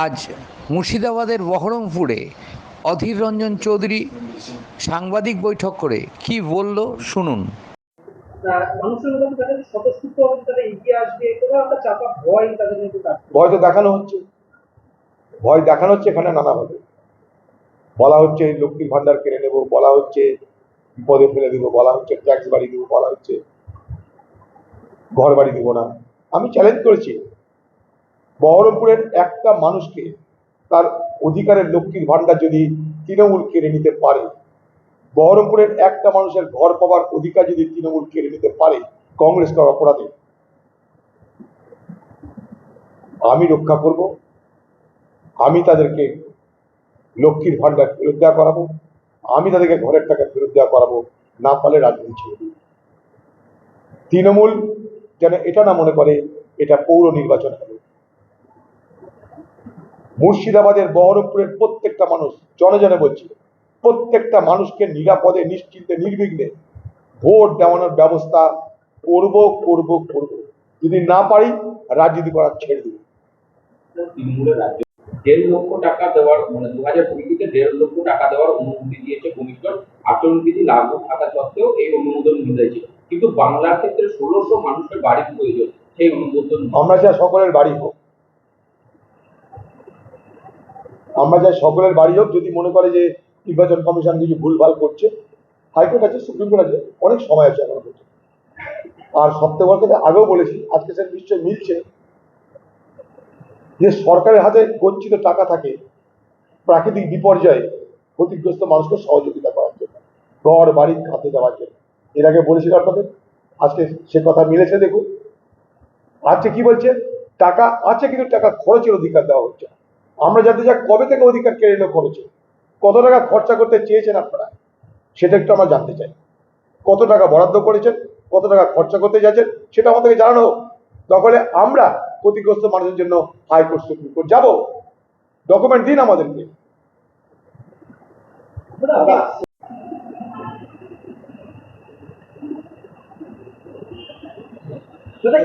আজ মুর্শিদাবাদের বহরমপুরে অধীর রঞ্জন চৌধুরী সাংবাদিক বৈঠক করে কি বলল শুনুন। মানুষের মধ্যে তাদের স্বতঃস্ফূর্তভাবে তাদের এগিয়ে আসবে, কোথাও একটা চাপা ভয় তাদের মধ্যে কাজ করে। ভয় তো দেখানো হচ্ছে, ভয় দেখানো হচ্ছে। এখানে নানাভাবে বলা হচ্ছে লক্ষ্মীর ভান্ডার কেড়ে নেবো, বলা হচ্ছে বিপদে ফেলে দিব, বলা হচ্ছে ট্যাক্স বাড়ি দিব, বলা হচ্ছে ঘর বাড়ি দিব না। আমি চ্যালেঞ্জ করেছি, বহরমপুরের একটা মানুষকে তার অধিকারের লক্ষ্মীর ভান্ডার যদি তৃণমূল কেড়ে নিতে পারে, বহরমপুরের একটা মানুষের ঘর পাওয়ার অধিকার যদি তৃণমূল কেড়ে নিতে পারে, কংগ্রেস তার অপরাধে। আমি রক্ষা করব, আমি তাদেরকে লক্ষ্মীর ভান্ডার ফেরত দেওয়া করাবো, আমি তাদেরকে ঘরের টাকা ফেরত দেওয়া করাবো, না পারলে রাজনীতি ছেড়ে দেব। তৃণমূল যেন এটা না মনে করে এটা পৌর নির্বাচন হবে। মুর্শিদাবাদের বহরমপুরের প্রত্যেকটা মানুষ জনে জনে বলছিল, প্রত্যেকটা মানুষকে নিরাপদে নিশ্চিন্তে নির্বিঘ্নে ভোট দেওয়ানোর ব্যবস্থা করব করব করব। যদি না পারি রাজনীতি করা ছেড়ে দেব। তৃণমূলের রাজ্য 1.5 লক্ষ টাকা দেওয়ার 2020-তে 1.5 লক্ষ টাকা দেওয়ার অনুমতি দিয়েছে কমিশন। আচরণবিধি লাগু থাকা সত্ত্বেও এই অনুমোদন মিলেছে, কিন্তু বাংলার ক্ষেত্রে 1600 মানুষের বাড়ির প্রয়োজন, সেই অনুমোদন আমরা চাই সকলের বাড়ি হোক, আমরা চাই সকলের বাড়ি হোক। যদি মনে করে যে নির্বাচন কমিশন কিছু ভুলভাল করছে, হাইকোর্ট আছে, সুপ্রিম কোর্ট আছে, অনেক সময় আছে এখনো পর্যন্ত। আর সবথেকে বড় কথা, আগেও বলেছি, আজকে স্যার নিশ্চয় মিলছে, যে সরকারের হাতে গচ্ছিত টাকা থাকে প্রাকৃতিক বিপর্যয়ে ক্ষতিগ্রস্ত মানুষকে সহযোগিতা করার জন্য, ঘর বাড়ি খাতে দেওয়ার জন্য। এর আগে বলেছিল আপনাদের, আজকে সে কথা মিলেছে। দেখুন আজকে কি বলছে, টাকা আছে কিন্তু টাকা খরচের অধিকার দেওয়া হচ্ছে। আমরা জানতে চাই কবে থেকে অধিকার কেড়ে নিল খরচে, কত টাকা খরচা করতে চেয়েছেন আপনারা, সেটা একটু আমরা জানতে চাই। কত টাকা বরাদ্দ করেছেন, কত টাকা খরচা করতে যাচ্ছেন, সেটা আমাদেরকে জানানো হোক। দখলে আমরা ক্ষতিগ্রস্ত মানুষের জন্য হাইকোর্ট সুপ্রিম কোর্ট যাবো, ডকুমেন্ট দিন আমাদেরকে।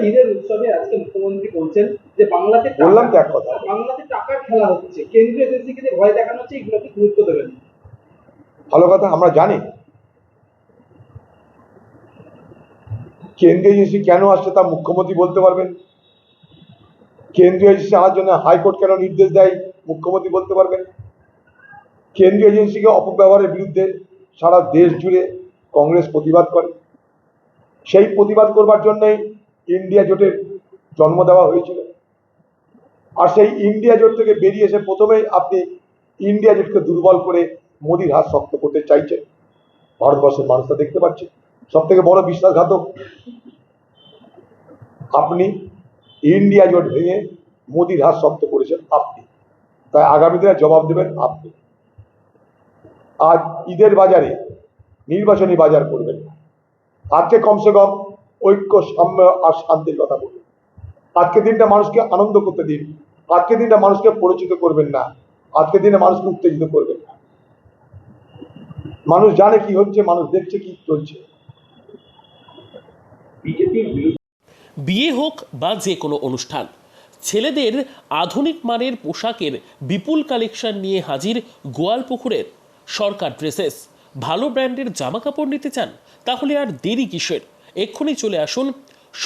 ঈদের উৎসবে আজকে মুখ্যমন্ত্রী বলছেন যে বাংলাতে বললাম তো এক কথা, বাংলাতে টাকার খেলা হচ্ছে, কেন্দ্রীয় এজেন্সিকে যে ভয় দেখানো হচ্ছে, এগুলোকে গুরুত্ব দেবেন। ভালো কথা, আমরা জানি কেন্দ্রীয় এজেন্সি কেন আসছে তা মুখ্যমন্ত্রী বলতে পারবেন। কেন্দ্রীয় এজেন্সি আনার জন্য হাইকোর্ট কেন নির্দেশ দেয় মুখ্যমন্ত্রী বলতে পারবেন। কেন্দ্রীয় এজেন্সিকে অপব্যবহারের বিরুদ্ধে সারা দেশ জুড়ে কংগ্রেস প্রতিবাদ করে। সেই প্রতিবাদ করবার জন্যই ইন্ডিয়া জোটের জন্ম দেওয়া হয়েছিল। আর সেই ইন্ডিয়া জোট থেকে বেরিয়ে এসে প্রথমেই আপনি ইন্ডিয়া জোটকে দুর্বল করে মোদির হাত শক্ত করতে চাইছেন। ভারতবর্ষের মানুষটা দেখতে পাচ্ছে, সব থেকে বড় বিশ্বাসঘাতক আপনি। ইন্ডিয়া জোট ভেঙে মোদির হাত শক্ত করেছেন আপনি, তাই আগামী দিনে জবাব দেবেন আপনি। আজ ঈদের বাজারে নির্বাচনী বাজার করবেন না। আজকে কমসে কম ঐক্য, সাম্য আর শান্তির কথা বলুন। আজকে দিনটা মানুষকে আনন্দ করতে দিন, আজকে দিনটা মানুষকে পরিচিত করবেন না, আজকে দিনে মানুষকে উত্তেজিত করবেন না। মানুষ জানে কি হচ্ছে, মানুষ দেখছে কি চলছে। বিয়ে হোক বা যে কোনো অনুষ্ঠান, ছেলেদের আধুনিক মানের পোশাকের বিপুল কালেকশন নিয়ে হাজির গোয়ালপুকুরের সরকার ড্রেসেস। ভালো ব্র্যান্ডের জামা কাপড় নিতে চান? তাহলে আর দেরি কিসের, এক্ষুনি চলে আসুন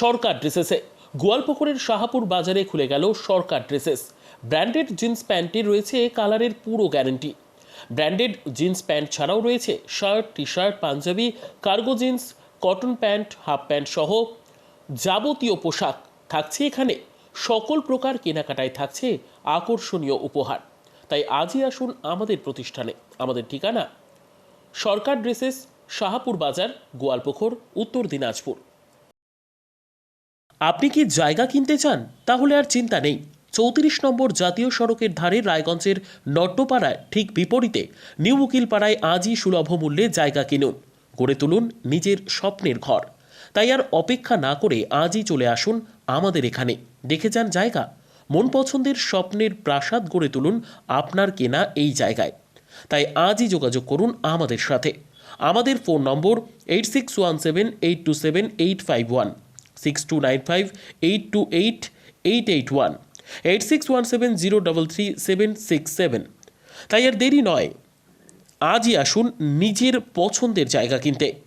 সরকার ড্রেসেসে। গোয়ালপুকুরের শাহাপুর বাজারে খুলে গেল সরকার ড্রেসেস। ব্র্যান্ডেড জিন্স প্যান্টের রয়েছে কালারের পুরো গ্যারেন্টি। ব্র্যান্ডেড জিন্স প্যান্ট ছাড়াও রয়েছে shirt, T shirt, Panjabi, cargo jeans, cotton pant, half pant সহ যাবতীয় পোশাক থাকছে এখানে। সকল প্রকার কেনাকাটায় থাকছে আকর্ষণীয় উপহার। তাই আজই আসুন আমাদের প্রতিষ্ঠানে। আমাদের ঠিকানা সরকার ড্রেসেস, শাহাপুর বাজার, গোয়ালপুকুর, উত্তর দিনাজপুর। আপনি কি জায়গা কিনতে চান? তাহলে আর চিন্তা নেই। 34 নম্বর জাতীয় সড়কের ধারে রায়গঞ্জের নট্টপাড়ায় ঠিক বিপরীতে নিউ উকিলপাড়ায় আজই সুলভ মূল্যে জায়গা কিনুন, গড়ে তুলুন নিজের স্বপ্নের ঘর। তাই আর অপেক্ষা না করে আজই চলে আসুন আমাদের এখানে, দেখে যান জায়গা। মন পছন্দের স্বপ্নের প্রাসাদ গড়ে তুলুন আপনার কেনা এই জায়গায়। তাই আজই যোগাযোগ করুন আমাদের সাথে। আমাদের ফোন নম্বর 8617827851, 6295828881, 8617033767। তাই আর দেরি নয়, আজই আসুন নিজের পছন্দের জায়গা কিনতে।